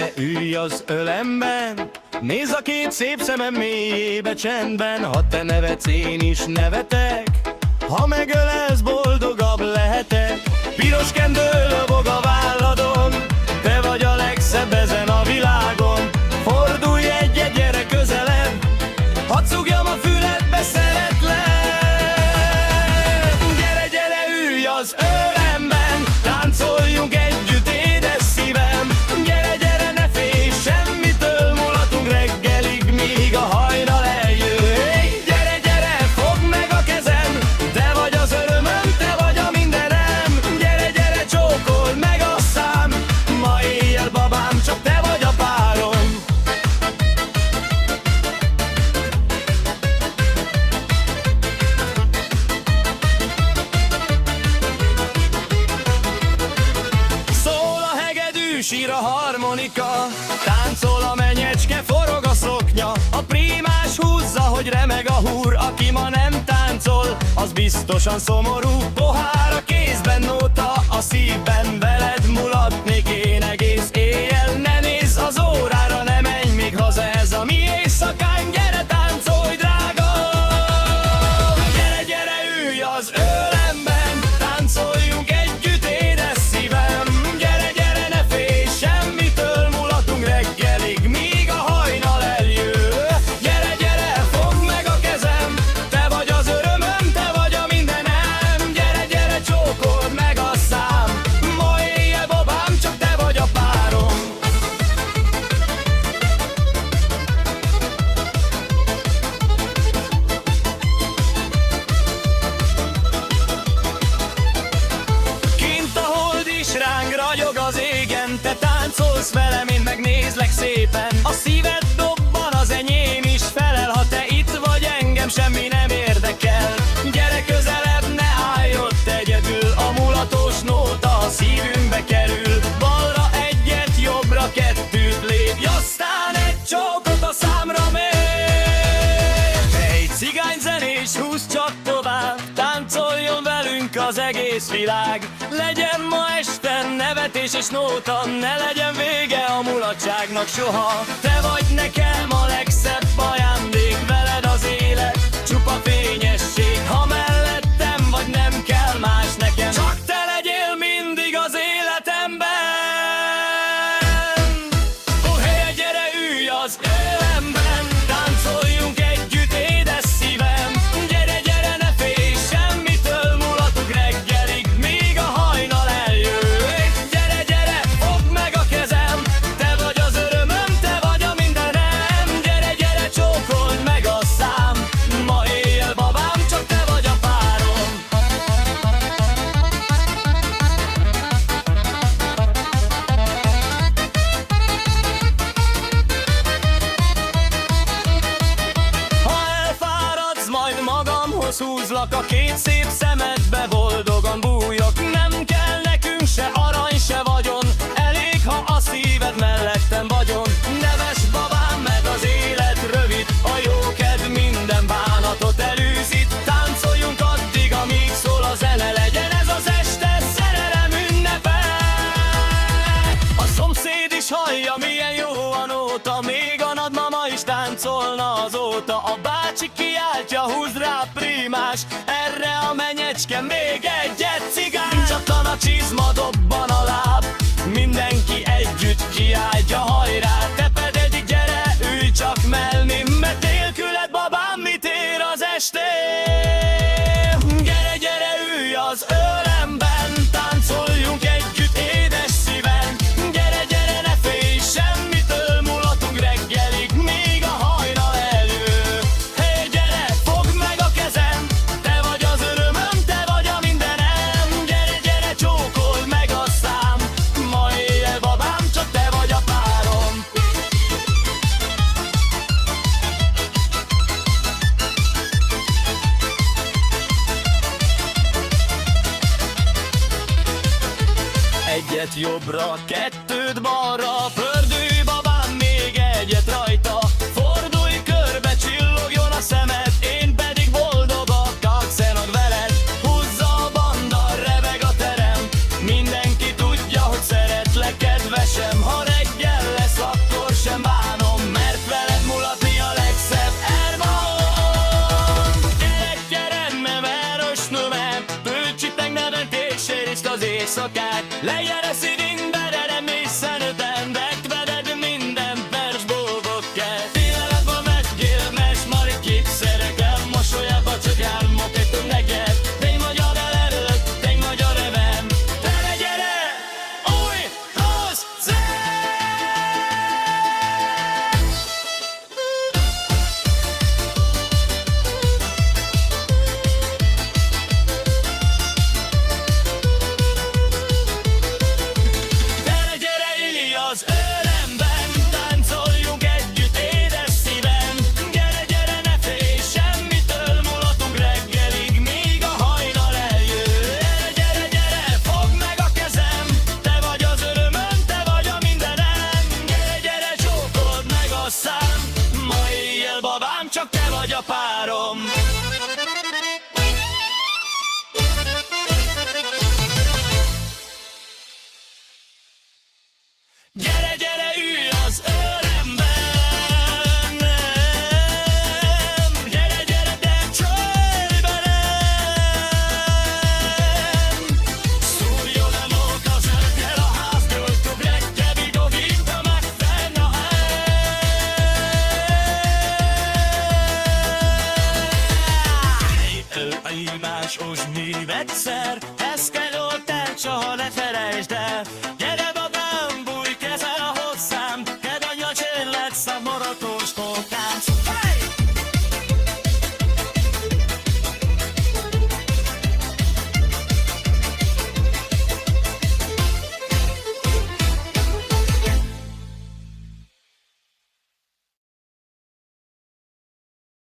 gyere, ülj az ölemben, nézz a két szép szemem mélyébe csendben. Ha te nevetsz, én is nevetek, ha megölelsz, boldogabb lehetek. Piros kendő lobog a válladon, te vagy a legszebb ezen a világon. Fordulj egyet, gyere közelebb, hadd szúgjam a füledbe, szeretlek. Gyere, gyere, ülj az ölemben, táncoljunk együtt, édes szívem. Gyere, gyere, ne félj, semmitől mulatunk reggelig, míg a hajnal eljön. Gyere, gyere, fogd meg a kezem, te vagy az örömöm, te vagy a mindenem. Gyere, gyere, csókold meg a szám, ma éjjel babám, csak te vagy a párom. Szól a hegedű, sír a harmonika, táncol a menyecske, forog a szoknya. A prímás húzza, hogy remeg a húr, aki ma nem táncol, az biztosan szomorú. Pohár a kézben, nóta a szívben, veled mulatnék én egész éjjel. Ne nézz az órára, ne menj még haza, ez a mi éjszakánk, gyere táncolj, drága. Gyere, gyere, ülj az ölemben, táncoljunk együtt, édes szívem. Gyere, gyere, ne félj, semmitől mulatunk reggelig, míg a hajnal eljön. Gyere, gyere, fogd meg a kezem, te vagy az örömöm, te vagy a mindenem. Gyere, gyere, csókold meg a szám, ma éjjel babám, csak te vagy a párom. Kint a hold is ránk ragyog az égen, te táncolsz velem, én megnézlek szépen. A szíved dobban, az enyém is felel, ha te itt vagy, engem semmi nem érdekel. Gyere közelebb, ne állj ott egyedül, a mulatos nóta a szívünkbe kerül. Balra egyet, jobbra kettőt lépj, aztán egy csókot a számra mér. Egy cigányzenés, húzz csak tovább, táncoljon velünk az egész világ. Legyen ma este nevetés és nóta, ne legyen vége a mulatságnak soha. Te vagy nekem a legszebb ajándék, veled az élet csupa fényesség. Ha mellettem vagy, nem kell más nekem, csak te legyél mindig az életemben. Oh, hey, gyere, ülj az ölemben, táncoljunk együtt, édes szívem. Gyere, gyere, ne félj, semmitől mulatunk reggelig, míg a hajnal eljön. Gyere, gyere, fogd meg a kezem, te vagy az örömöm, te vagy a mindenem. Gyere, gyere, csókold meg a szám, ma éjjel babám, csak te vagy a párom. Ha elfáradsz, majd magamhoz húzlak, a két szép szemedbe boldogan bújok. Nem kell nekünk se arany, se vagyon, elég, ha a szíved mellettem vagyon. Neves babám, mert az élet rövid, a jókedv minden bánatot elűzít. Táncoljunk addig, amíg szól a zene, legyen ez az este szerelem ünnepe. A szomszéd is hallja, milyen jó a nóta, még a nagymama is táncolna azóta. A bácsi kiáltja, húzd rá prímás, erre a menyecske még egyet cigány. Csattan a csizma, dobban a láb, mindenki együtt kiáltja, hajrá. Te pedig gyere, ülj csak mellém, mert nélküled babám mit ér az este. Gyere, gyere, ülj az ölemben, táncoljunk együtt, édes szívem. Gyere, gyere, ne félj, semmitől mulatunk reggelig, míg a hajnal eljön. Hey, gyere, fogd meg a kezem, te vagy az örömöm, te vagy a mindenem. Gyere, gyere, csókold meg a szám, ma éjjel babám, csak te vagy a párom. Egyet jobbra, kettőt balra, pördülj babám, még egyet rajta. Fordulj körbe, csillogjon a szemed, én pedig boldog akarok szenod veled. Húzza a banda, rebeg a terem, mindenki tudja, hogy szeretlek kedvesem. Ha reggel lesz éjszakák. Lejjel szívünkbe, de remészen ötendek, veled minden perc boldog kell. Pillanatban meggyél, mert már kétszerekkel, mosolyába csak álmok egy tömleget. Tény magyar előtt, tény magyar evem, gyere, gyere, új hozzám! Az örömben táncoljunk együtt édes szívem. Gyere, gyere, ne félj semmitől, mulatunk reggelig, míg a hajnal eljön. Gyere, gyere, gyere, fogd meg a kezem, te vagy az örömöm, te vagy a mindenem. Gyere, gyere, csókold meg a szám, ma éjjel babám, csak te vagy a párom. Gyere, gyere, ülj az örömben. Gyere, gyere, de csölj velem. Szúrjon a móka zsörgel a ház, töltök reggel, vidogít a megfenna el. Ő a hívás, osnyív egyszer,